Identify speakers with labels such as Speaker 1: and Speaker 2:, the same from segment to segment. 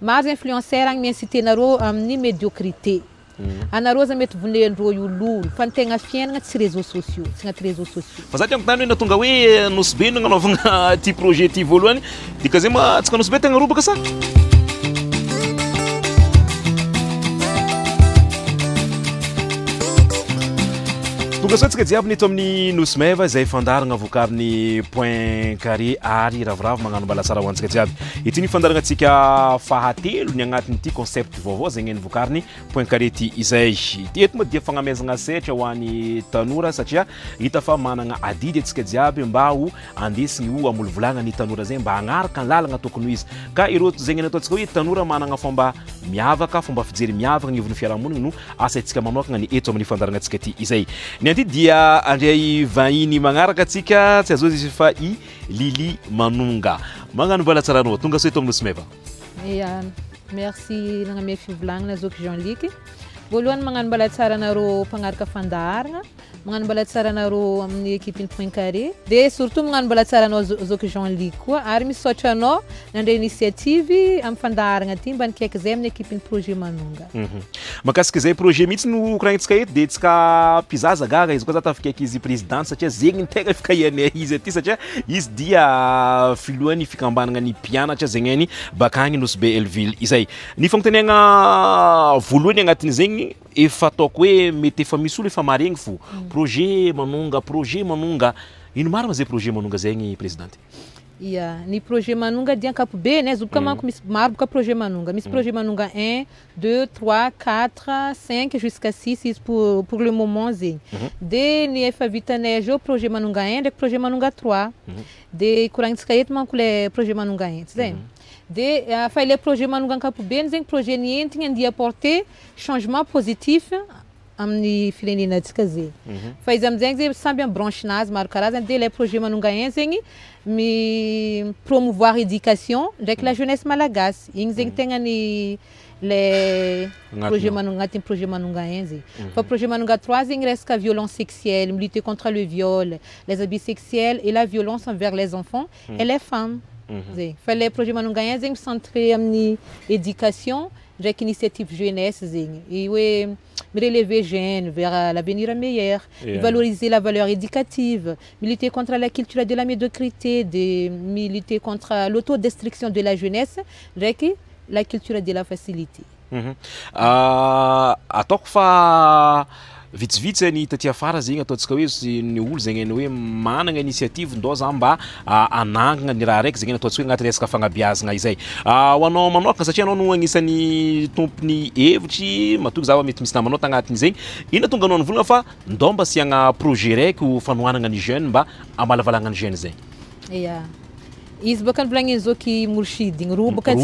Speaker 1: maro influenceur agny miinciténareo amin'ny médiocrité. Anareo zany mety vonendreo olo fa ny tegna fiainana tsy réseaux sociaux, tsy agnaty réseaux sociaux.
Speaker 2: Fa za tiako tany hoe na tonga hoe nosy be no nagnanovagna ty projet ty voalohany dika zay ma tsika nosy be tegna robaka sa? Tonga sao tsika jiaby neto amin'ny nosy meva zay fandaragna vokarin'ny point carré ary ravoravo magnano mbala tsara ho antsika jiaby. Ity ny fandaranantsika fahatelo ny agnatin'ity concept vaovao zay ny vokariny point carré ty izay. Eto moa dia fagnamezagna sehatra ho an'ny tanora satria hita fa managna adidy antsika jiaby mba ho andesigny ho amolovolagna ny tanora zay mba hagnaraka ny lalagna tokony ho izy. Ka ireo zay ny ataontsika hoe tanora managna fomba miavaka, fomba fijery miavaka agnivon'ny fiarahamonigny no asaitsika manokagna ny eto amin'ny fandaranantsika ty izay. Ty dia andray vahiny magnaraka atsika tsy azo izy fa i Lily Manonga. Magnano mbala tsara anao tonga sao eto amin'ny nosy meva.
Speaker 1: Merci nagname fivolagnana Zoky Jean-Luc. Voalohany magnano mbala tsara anareo mpagnaraka fandaharagna, magnano mbala tsara anareo amin'ny équipe point carré, de surtout magnano mbala tsara anao Zoky Jean-Luc koa ary misaotra anao nandray initiative amin'ny fandaharagna ty mba nikaiky zay amin'ny équipe projet Manonga.
Speaker 2: Makasika zay projet mihitsy no koragnitsika eto de tsika mpizaza gaga izy koa za tafikaiky izy présidente satria zegny ny tegna fikaianay izy aty satria izy dia filohan'ny fikambanagna ny mpianatra zegny any bakagny nosy be Elville izay. Ny fagnontaniagna voalohany agnatin'ny zegny efa ataoko hoe mety efa misy olo efa maregny fo projet Manonga ino marina zay projet Manonga zegny présidente?
Speaker 1: Ny projet Manonga dia ankapobeny zobika manko misy maro boka projet Manonga. Misy projet Manonga 1, 2, 3, 4, 5 jusqu'à 6 izy pour le moment zegny. De ny efa vitanay zao projet Manonga 1 ndraiky projet Manonga 3. De koragnitsika eto manko le projet Manonga 1 tsy zay. De fa le projet Manonga ankapobeny zegny projet nientigny andia apporter changement positif amin'ny firenenantsika zegny. Fa izy amizay zegny samby amin'ny branche-nazy maro karazany de le projet Manonga 1 zegny mi promouvoir éducation ndraiky la jeunesse malagasy. Igny zegny tegna ny le projet Manonga agnatin'ny projet Manonga 1 zegny. Fa projet Manonga 3 zegny resaka violence sexuelle, lutter contre le viol, les abus sexuels et la violence envers les enfants et les femmes. Fa le projet Manonga 1 zegny centré amin'ny éducation ndraiky initiative jeunesse zegny. Et hoe relever jeunes vers l'avenir meilleur, valoriser la valeur éducative, lutter contre la culture de la médiocrité, lutter contre l'autodestruction de la jeunesse, ndraiky la culture de la facilité.
Speaker 2: Ataoko fa vitsivitsy ny taty afara zegny ataontsika hoe ny olo zegny hoe managna initiative ndao za mba anangana ny raha raiky zegny ataontsika hoe agnaty resaka fagnabeazagna izay. Ho anao manokana satria anao no agnisan'ny tompony hevitry matoky za mety misy namanao tagnatin'ny zegny. Ina tonga anao nivolagna fa ndao mba asiagna projet raiky ho fanohanagna ny jeune mba amalavalagna ny jeune zay.
Speaker 1: Izy baka nivolagny Zoky Mourchid igny robaka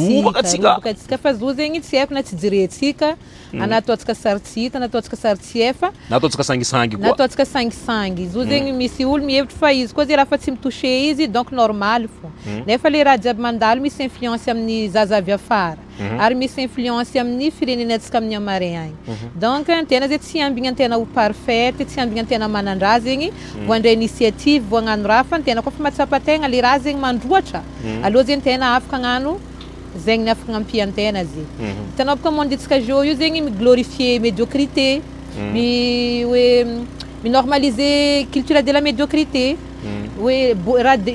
Speaker 1: tsika fa zo zegny tsy haiko na tsy jerentsika anataontsika saritsita anataontsika saritsiefa
Speaker 2: nataontsika sangisangy koa
Speaker 1: nataontsika sangisangy zo zegny misy olo mihevitra fa izy koa zay raha fa tsy mitouché izy donc normal fo nefa le raha jiaby mandalo misy influence amin'ny zaza avy afara ary misy influence amin'ny firenenantsika amin'ny amaray agny donc tena zay tsy ambigna tena ho parfaite tsy ambigna tena manandraha zegny voandray initiative voagnano raha fa tena koa fa mahatsapa tegna le raha zegny mandroatra aloha zegny tena afaka agnano zegny ny afaka agnampiantena zegny hitanao boka mondetsika zao io zegny miglorifier médiocrité mi normaliser culture de la médiocrité hoe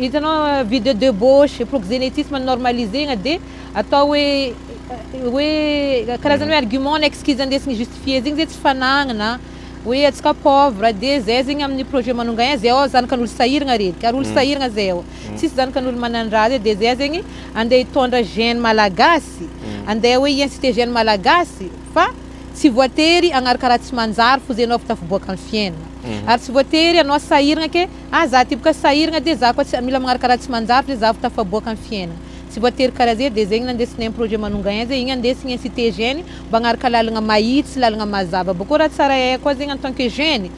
Speaker 1: hitanao vie de débauche proxénétisme normalisegna de atao hoe karazany hoe argument na excuse andesigny justifier zegny zay tsy fanagnana hoe atsika pauvre de zay zegny amin'ny projet Manonga 1 zay zanakan'olo sahiragna reky ary olo sahiragna zay tsisy zanakan'olo manandraha de zay zegny andeha hitondra jeune malagasy andeha hoe inciter jeune malagasy fa tsy voatery agnaraka raha tsy manjary fo zay anao fa tafiboaka amin'ny fiainana ary tsy voatery anao sahiragna ke za ty boka sahiragna de za koa mila magnaraka raha tsy manjary de za fa tafaboaka amin'ny fiainana tsy voatery karaha zay de zegny nandesinay projet Manonga 1 zay igny andesigny inciter jeune mba agnaraka lalagna mahitsy lalagna mazava bako raha tsara koa zegny en tant que jeune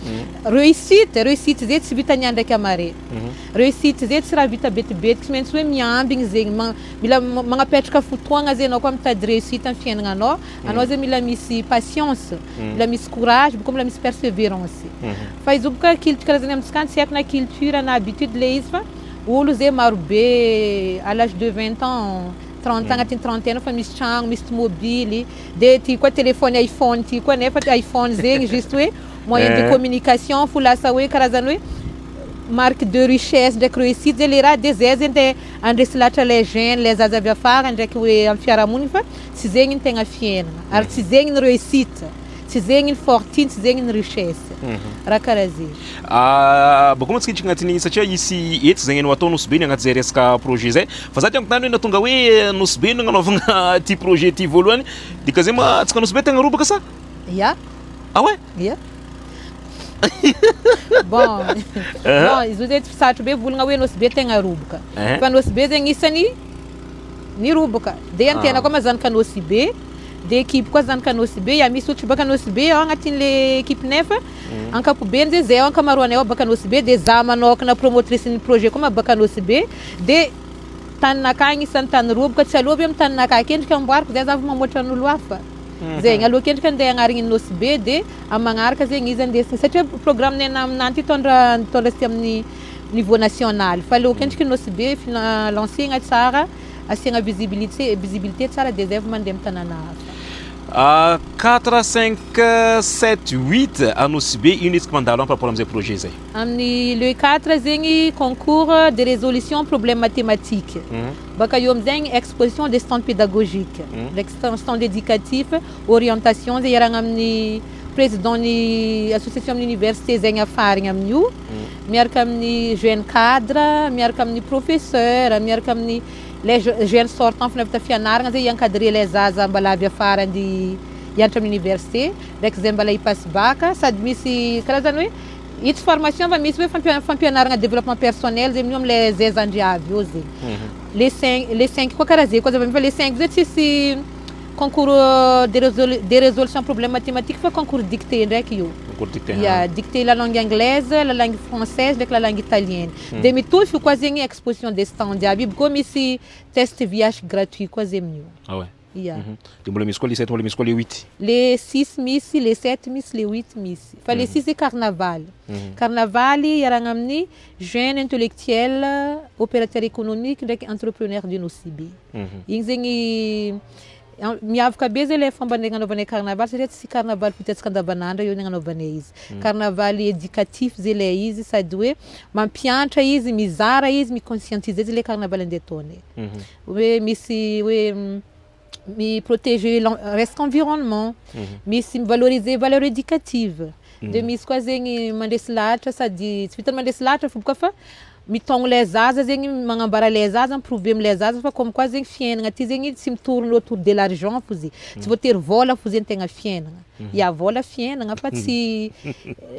Speaker 1: réussite zay tsy vita niandraiky amare réussite zay tsy raha vita betibetiky tsy maintsy hoe miambigny zegny mila magnapetraka fotoagna zay anao koa mitady réussite amin'ny fiainagnanao anao zay mila misy patience mila misy courage bako mila misy persévérance fa izy boka culture karazany amintsika tsy haiko na culture na habitude le izy fa olo zay maro be à l'âge de 20 ans 30 agnatin'ny 30 fa misy tragno misy tomobily de ty koa telefony iPhone ty koa nefa iPhone zegny juste hoe moyen de communication fo lasa hoe karazany hoe marque de richesse ndraiky réussite zay le raha de zay zegny te andresy lahatra les jeunes les zaza avy afara ndraiky hoe amin'ny fiarahamoniny fa tsy zegny ny tegna fiainana ary tsy zegny ny réussite tsy zegny ny fortune tsy zegny ny richesse raha karaha zegny
Speaker 2: bako moa tsika agnatin'igny satria isy etsy zegny no atao Nosy Be agnaty zay resaka projet zay fa za tiako tany hoe natonga hoe Nosy Be no agnanovagna ty projet ty voalohany dika zay ma tsika Nosy Be tegna robaka sa
Speaker 1: ya
Speaker 2: ah ouais
Speaker 1: ya bon izy zay fisatro be volagna hoe Nosy Be tegna robaka fa Nosy Be zegny isany ny robaka de antena koa mazanika Nosy Be de équipe koa zanika Nosy Be ya misy otry baka Nosy Be ao agnatin'le équipe nefa ankapobeny zay zay ao ankamaroany ao baka Nosy Be de za manokana promotrice ny projet koa mabaka Nosy Be de taninakay isany tany robaka tsy aloha be amin'ny taninakay kendrika amboariko zay za mamoatra n'olo hafa zegny aloha kendrika andeha agnarigny Nosy Be de amagnaraka zegny izy andesiny satria programme nena aminany ty tondra ty amin'ny niveau national fa aloha kendrika Nosy Be lancegna tsara asiagna visibilité tsara de zay vao mandeha amin'ny tanàna hafa
Speaker 2: 4 5 7 8 à Nosy Be ino izy mandalo par rapport am'zay projet zay
Speaker 1: amin'ny le 4 zegny concours de résolution problème mathématique baka eo amizegny exposition des stands pédagogiques stand éducatif orientation zay iaragna amin'ny président ny association amin'ny université zegny afarigny amin'io miaraka amin'ny jeune cadre miaraka amin'ny professeur miaraka amin'ny les jeunes sortants fa navita fianaragna zay encadrer les zaza mbala avy afara andy hianatra amin'ny université ndraiky zay mbala hipasse bac sady misy karazany hoe itsy formation fa misy hoe fampianaragna développement personnel zay amin'io am'le zezandriavy eo zegny les 5 koa karaha zay koa zava fa les 5 zay tsisy concours de résolution problème mathématique fa concours dictée ndraiky io dictée la langue anglaise la langue française ndraiky la langue italienne de mitovy koa zegny exposition des stands jiaby koa misy test VH gratuit koa zay amin'io
Speaker 2: ah ouais de mbola misy koa le 7 mbola misy koa le 8
Speaker 1: les 6 misy les 7 misy les 8 misy fa les 6 c'est carnaval carnaval iaragna amin'ny jeune intellectuel opérateur économique ndraiky entrepreneur du Nosy Be igny zegny miavaka be zay le fomba agnanaovanay carnaval satria tsy carnaval fitatsika andavanandro io agnanaovanay izy carnaval éducatif zay le izy sady hoe mampianatra izy mizara izy miconscientiser zay le carnaval andeha ataonay hoe misy hoe mi protéger reste environnement misy valoriser valeur éducative de misy koa zegny mandresy lahatra sady tsy vitany mandresy lahatra fo boka fa mitogno les zaza zegny magnambara les zaza prouver am'les zaza fa comme quoi zegny fiainagna ty zegny tsy mitorona autour de l'argent fo zy tsy voatery vola fo zegny tegna fiainagna ya vola fiainagna fa tsy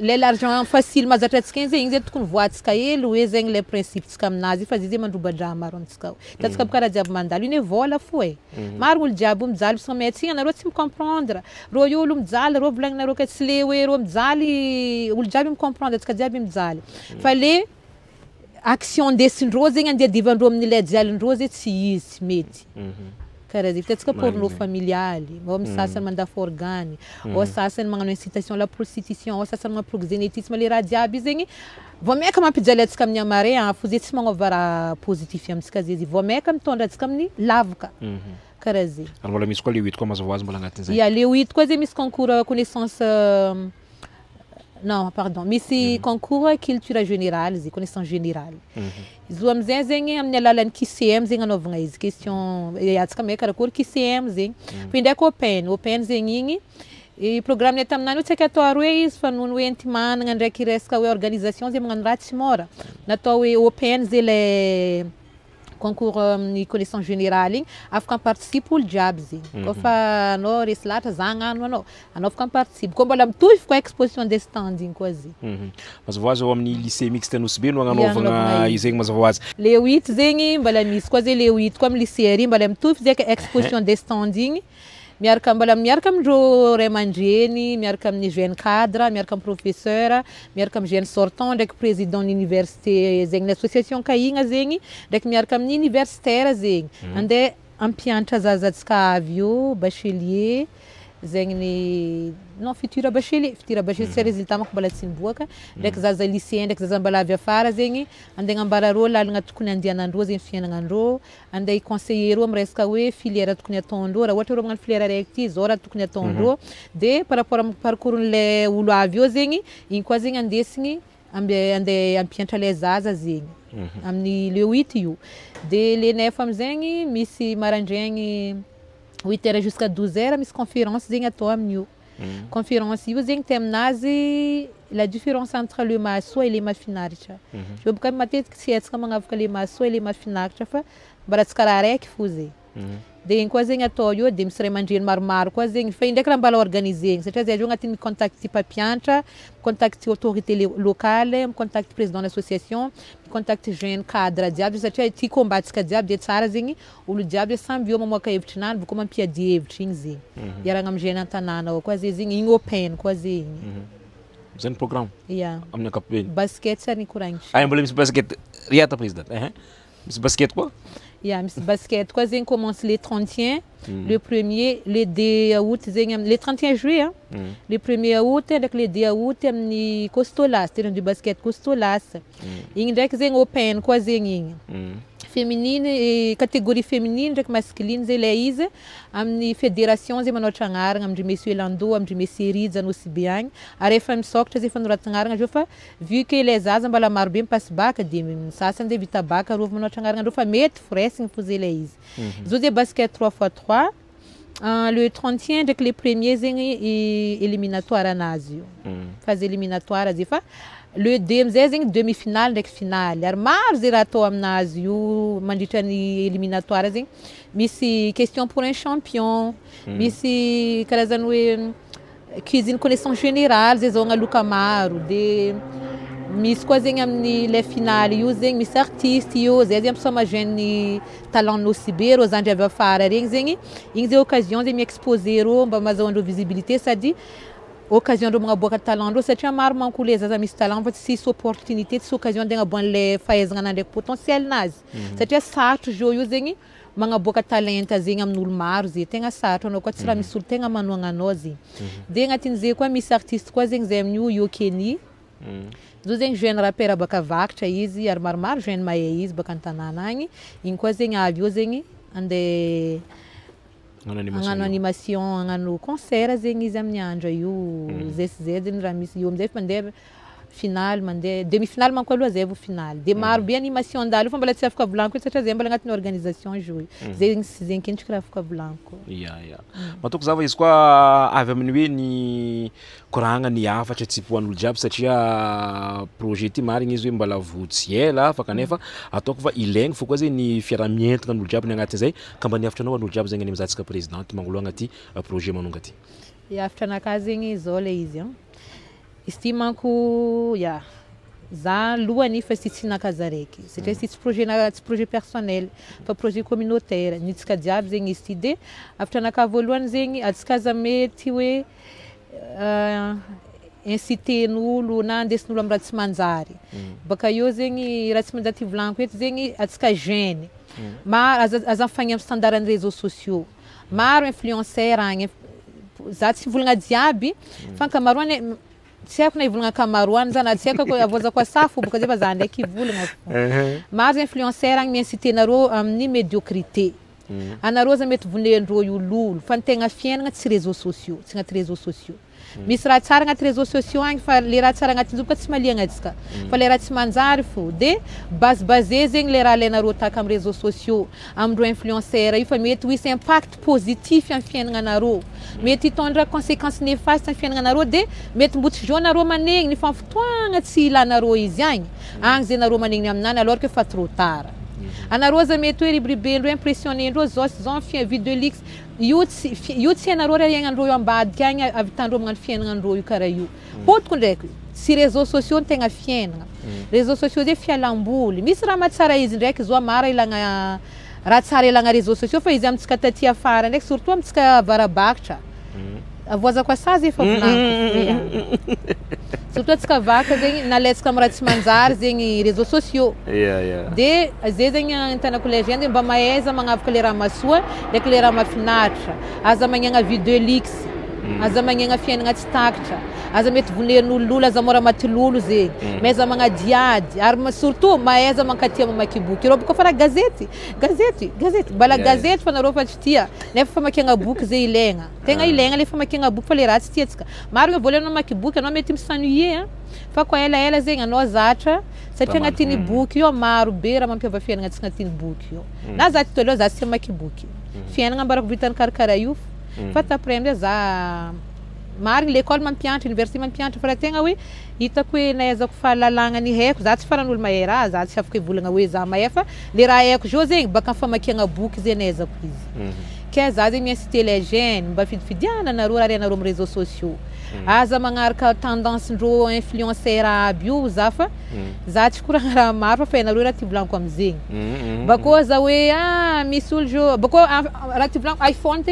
Speaker 1: le l'argent facile mazatra antsika igny zegny tokony voatsika hely hoe zegny le principe-tsika aminazy fa zay mandrobadraha maro antsika tatsika karaha jiaby mandalo iny vola fo maro olo jiaby mijaly sommet tsy anareo tsy micomprendre ro io olo mijaly ro volagninareo ka tsy le hoe ro mijaly olo jiaby micomprendre atsika jiaby mijaly fa le action ndesindreo zegny andeha divandreo amin'ile dialindreo zay tsy izy tsy mety karaha zay fitatsika porno familialy ao misasany mandafy organe ao sasany magnano incitation la prostitution ao sasany magnano proxénétisme le raha jiaby zegny vao maika mampijaly atsika amin'ny amare fo zay tsy magnova raha positif amitsika zay vao maika mitondra atsika amin'ny lavaka karaha zay
Speaker 2: ary mbola misy koa le 8 koa mazava azy mbola agnatin'izay
Speaker 1: ya le 8 koa zay misy concours connaissance non pardon misy concours culture générale zay connaissance générale izy amizay zegny amin'ny alalan'ny QCM zegny anaovagna izy question atsika mahay karakory QCM zegny fa ndraiky open zegny igny e programme ny taminany tsy aika atao aroe izy fa noho hoe intimanagna ndraiky resaka hoe organisation zay magnano raha tsy mora natao hoe open zay le concours amin'ny connaissance générale igny afaka participe olo jiaby zegny koa fa anao resy lahatra za agnano anao afaka participe koa mbola mitovy koa exposition des stands igny koa zegny
Speaker 2: mazava azy ao amin'ny lycée mixte Nosy Be no agnanovagna izy zegny mazava azy
Speaker 1: le 8 zegny mbola misy koa zay le 8 koa amin'ny lycée ary mbola mitovy zay exposition des stands igny miaraka amindreo ray aman-dreny miaraka amin'ny jeune cadre miaraka amin'ny professeur miaraka amin'ny jeune sortant ndraiky président d'université zegny l'association kahigna zegny ndraiky miaraka amin'ny universitaire zegny andeha ampianatra zazatsika avy io bachelier zegny non futur bachelier sy résultat manko mbola tsy miboaka ndraiky zaza lycéen ndraiky zaza mbala avy afara zegny andeha agnambara rô lalagna tokony andianandrô zegny fiainagnandrô andeha conseiller rô amy resaka hoe filière tokony ataondrô raha ohatra rô magnano filière araiky ty zao raha tokony ataondrô de par rapport amy parcours-n'le olo avy eo zegny igny koa zegny andesigny andeha ampianatra le zaza zegny amin'ny le 8 io de le 9 amizegny misy maraindraigny 8h jusqu'à 12h misy conférence zegny atao amin'io conférence io zegny teminazy la différence entre le mahasoa et le mahafinaritra io boka matetiky tsy hetsika magnavaka le mahasoa et le mahafinaritra fa mba raha tsy karaha araiky fo zegny de igny koa zegny atao io de misy ray aman-dreny maromaro koa zegny fa indraiky raha mbala organisegny satria zay io agnatin'ny contacte mpampianatra contacte autorité locale contacte président d'association contacte jeune cadre jiaby satria ty kombatsika jiaby de tsara zegny olo jiaby samby eo mamoaka hevitrinany boko mampiady hevitra igny zegny iaragna amy jeune an-tanàna ao koa zegny igny open koa zegny
Speaker 2: zany programme amin'ny ankapobeny
Speaker 1: basket sary nikoragny
Speaker 2: ay mbola misy basket riata président misy basket koa
Speaker 1: misy basket koa zegny commence le 31 le 1er le 2 août zegny le 31 juillet le 1er août ndraiky le 2 août amin'ny Costolas terrain du basket Costolas igny ndraiky zegny open koa zegny igny féminine catégorie féminine ndraiky masculine zay le izy amin'ny fédération zay manao tragnaragna amindry monsieur Lando amindry monsieur Ridza no aussi be agny ary efa misokatra zay fanoratanaragna zao fa vu que les zaza mbala maro be mipasse bac de sasany de vita bac rovy manao tragnaragna andreo fa mety foresigny fo zay le izy zao zay basket 3x3 le 31 ndraiky le premier zegny éliminatoire anazy io phase éliminatoire zay fa le 2 amizay zegny demi-finale ndraiky finale ary maro zay raha atao aminazy io mandritra ny éliminatoire zegny misy question pour un champion misy karazany hoe cuisine connaissance générale zay zao agnaloka maro de misy koa zegny amin'ny le finale io zegny misy artiste io zay zegny ampisoma jeune talent nosy be rô zandry avy afara regny zegny igny zay occasion zay mi-exposer rô mba mahazoandreo visibilité sady occasion ndreo magnaboaka talent ndreo satria maro manko le zaza misy talent fa tsisy opportunité tsisy occasion de agnaboan'le fahaizana ndraiky potentiel nazy satria sarotro jeu io zegny magnaboaka talenta zegny amin'olo maro zay tegna sarotro anao koa tsy raha misy olo tegna manoagna anao zegny de agnatin'izay koa misy artiste koa zegny zay amin'io Yokeni zao zegny jeune rappeur baka avakatra izy ary maromaro jeune mahay izy baka an-tanàna agny igny koa zegny avy eo zegny andeha agnano animation agnano concert zegny izy amin'ny andro io ZSZ zegny raha misy io amizay fa mandeha finale mandeha demi-finale manko aloha zay vao finale de maro be animation andalo fa mbola tsy afaka volaniko satria zay mbola agnatin'ny organisation jour zegny sy zegny kentriky raha afaka volaniko
Speaker 2: matoko zava izy koa avy amin'ny hoe ny koragna ny afatra tsy poan'olo jiaby satria projet ty marigny izy hoe mbala votsy ela fa kanefa ataoko fa ilaigny fo koa zegny ny fiaramientana n'olo jiaby ny agnatin'izay ka mba niafatra anao an'olo jiaby zegny any mizatsika présidente mangoloagna ty projet manonga ty
Speaker 1: afatra anakahy zegny zao le izy izy ty manko za lohany fa sy tsy nakaza raiky satria sy tsy projet personnel fa projet communautaire nitsika jiaby zegny izy ty de afatra anakahy voalohany zegny atsikaza mety hoe inciten'olo na andesin'olo amy raha tsy manjary baka eo zegny raha tsy manjary ty volaniko eto zegny atsika jeune maro aza mifagny amy standard ny réseaux sociaux maro influenceur agny za tsy volagna jiaby fa ankamaroany tsy haiko na ivolagna ankamaroany za na tsy haiko avoazako asafo boka zay fa za ndraiky ivolagna fo maro influenceur agny miincitenareo amin'ny médiocrité anareo za mety vonendreo iololo fa ny tegna fiainagna tsy réseaux sociaux tsy agnaty réseaux sociaux misy raha tsara agnaty réseaux sociaux agny fa le raha tsara agnatin'izio boka tsy maliagna atsika fa le raha tsy manjary fo de basé zegny le raha ilainareo tahaka amy réseaux sociaux amindreo influenceur io fa mety hisy impact positif amy fiainagnanareo mety hitondra conséquences néfastes amy fiainagnanareo de mety mbo tsy jaunareo manegny ny fanfotoagna tsy ilanareo izy agny zay nareo manegny aminany alors que fa trop tard anareo za mety hoe ribribendreo impressionnendreo zao video lix io tsy anareo raha iagnandreo io ambadika agny avitandreo magnano fiainagnandreo io karaha io potoko ndraiky sy réseaux sociaux ny tegna fiainagna réseaux sociaux zay fialamboly misy raha mahatsara izy ndraiky zao mara ilagna raha tsara ilagna réseaux sociaux fa izy amitsika taty afara ndraiky surtout amitsika avarabakatra avoazako asazy efa volaniko surtout atsika vaka zegny nalaitsika amy raha tsy manjary zegny réseaux sociaux de zay zegny antanako le jeune mba mahaiza magnavaka le raha masoa ndraiky le raha mahafinaritra aza magnagna video lix aza magnegna fiainagna tsy takatra, aza mety vonen'ololo, aza mora maty lolo zegny, mais aza magnadiady, ary surtout mahaiza mankatia mamaky boky. Ireo boka fa raha gazety, mbala gazety fa nareo fa tsy tia, nefa famakiagna boky zay ilaigna. Tegna ilaigna le famakiagna boky fa le raha tsy tiantsika. Maro hoe volenao mamaky boky, anao mety misannuier, fa koa ela zegny anao zatra, satria agnatin'ny boky io maro be raha mampiova fiainagnantsika agnatin'ny boky io. Na za tito aloha za tsy mamaky boky. Fiainagna mbarako vitany karakara io, fa t'après za marigny l'école mampianatra, université mampianatra, fa raha tegna hoe hitako hoe nahaizako fahalalagna ny haiko, za tsy faran'olo mahay raha, za tsy afaka hivolagna hoe za mahay fa le raha haiko zao zegny baka famakiagna boky zay nahaizako izy. Ke za zegny miinciter les jeunes mba fidifidiana nareo raha renareo amin'ny réseaux sociaux. Aza magnaraka tendance ndreo influenceur aby io za fa za tsy koragna raha maro fa nareo raha ty volaniko amizegny. Bakô za hoe misy olo jo bakô raha ty volaniko iPhone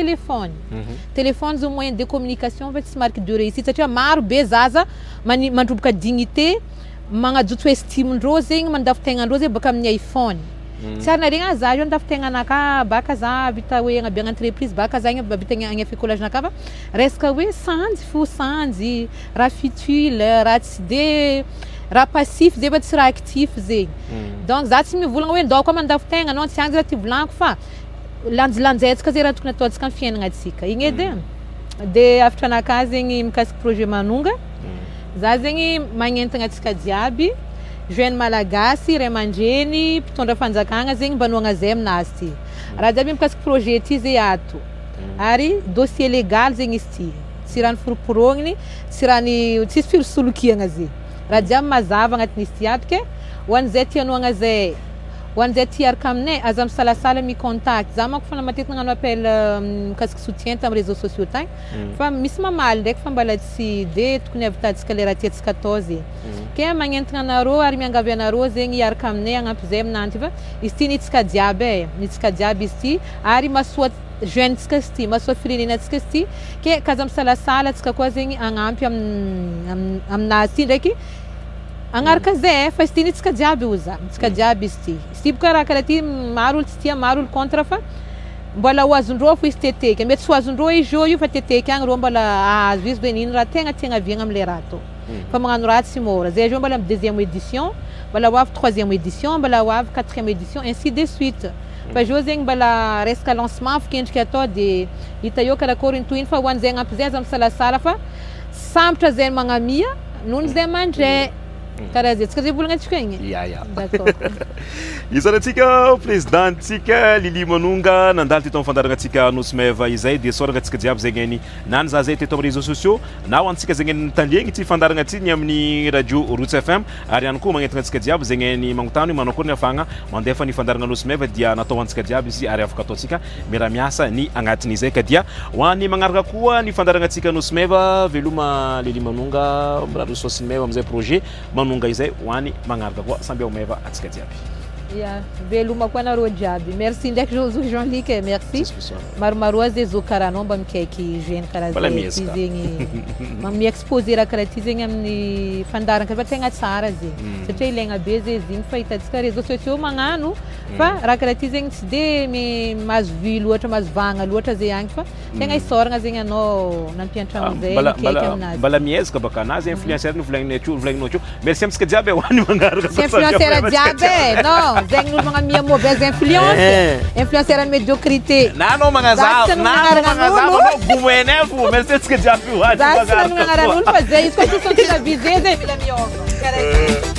Speaker 1: téléphone zao moyen de communication fa tsy marque de réussite satria maro be zaza mandroboka dignité magnajotso estime-ndreo zegny mandafi-tegnandreo zegny baka amin'ny iPhone. Tsara naregna za io andafy-tegnanaka baka za vita hoe agnabiagna entreprise baka za vita agny ficolage-naka fa resaka hoe sanjy raha futile raha tsy de raha passif zay fa tsy raha actif zegny. Donc za tsy mivolagna hoe ndao koa mandafy-tegna anao tsy agny raha ty volaniko fa lanjalanjaitsika zay raha tokony ataontsika amin'ny fiainagnantsika igny edy. De afitranaka zegny mikasiky projet Manonga, za zegny magnentagna antsika jiaby jeune malagasy, ray aman-dreny, mpitondra fanjakagna zegny mba anoagna zay aminazy ty. Raha jiaby mikasiky projet ty zay ato. Ary dossier légal zegny izy ty. Tsy raha niforoporogny, tsy raha tsisy firosolokiagna zay. Raha jiaby mazava agnatin'izy ty aby ke ho an'izay ty anoagna zay. Ho an'izay ty araka aminay aza misalasala mi-contact. Za manko fa matetika nagnano appel mikasiky soutien tamin'ny réseaux sociaux tagny. Fa misy mamaly ndraiky fa mbala tsy de tokony avitantsika le raha tiantsika atao zegny. Ke magnentagna anareo ary miangavy anareo zegny iaraka aminay agnampy zay aminanty fa izy ty nitsika jiaby nitsika jiaby izy ty ary masoa jeune-tsika izy ty, masoa firenenantsika izy ty. Ke kaza misalasala tsika koa zegny agnampy aminazy ty ndraiky agnaraka zay fa izy ty nitsika jiaby oza, nitsika jiaby izy ty. Izy ty boka raha karaha ty maro olo tsy tia, maro olo contre fa mbola ho azondreo fo izy teteky. Mety tsy ho azondreo izy io fa teteky agny reo mbola ahazo izy hoe nino raha tegna viagna am'le raha tô. Fa magnano raha tsy mora. Zay io mbola amy deuxième édition, mbola ho avy troisième édition, mbola ho avy quatrième édition, ainsi de suite. Fa io zegny mbola resaka lancement fo kendriky atao de hita eo karakory intohiny fa ho an'izay agnampy zay aza misalasala fa sambotra zay magnamia noho zay mandray. Karaha zay tsika zay volagnatsika igny. D'accord.
Speaker 2: Isanatsika présidentsika Lily Manonga nandalo teto amin'ny fandaranantsika Nosmeva izay de sorangatsika jiaby zegny ny nany za zay teto amin'ny réseaux sociaux na ho antsika zegny ny tandriagny ty fandaragna ty ny amin'ny radio Roots FM ary ihany koa magnentagna antsika jiaby zegny ny magnotany hoe manao akory ny afagna mandefa ny fandaragna Nosmeva dia natao antsika jiaby izy ary afaka ataontsika miara-miasa ny agnatin'izay ka dia ho an'ny magnaraka koa ny fandaranantsika Nosmeva veloma Lily Manonga miraharoso Nosmeva amizay projet Manonga izay ho an'ny magnaraka koa samby omeva atsika jiaby.
Speaker 1: Veloma koa nareo jiaby. Merci ndraiky Jean-Luc, merci. Maromaro azy zo karaha anao mba mikaiky jeune karaha zay ty zegny mi-exposer raha karaha ty zegny amin'ny fandarana fa tegna tsara zegny. Satria ilaigna be zay izy igny fa hitantsika réseaux sociaux magnano fa raha karaha ty zegny tsy de mahazo vue loatra, mahazo vagna loatra zay agny fa tegna isoragna zegny anao nampianatra amizay mikaiky aminazy.
Speaker 2: Mbala miezaka baka anazy influenceur volagninao teo. Merci amitsika jiaby ho an'ny mangaraka.
Speaker 1: Influenceur jiaby non. Zegny olo magnamia mauvaise influence, influenceur à médiocrité.
Speaker 2: Nanao magnazava, nanao boumene fo, merci tsika jiaby ho an'ny mangaraka.
Speaker 1: Za tsy nanao magnarana olo fa zay izy koa tsy sontina visé zay mila miôva.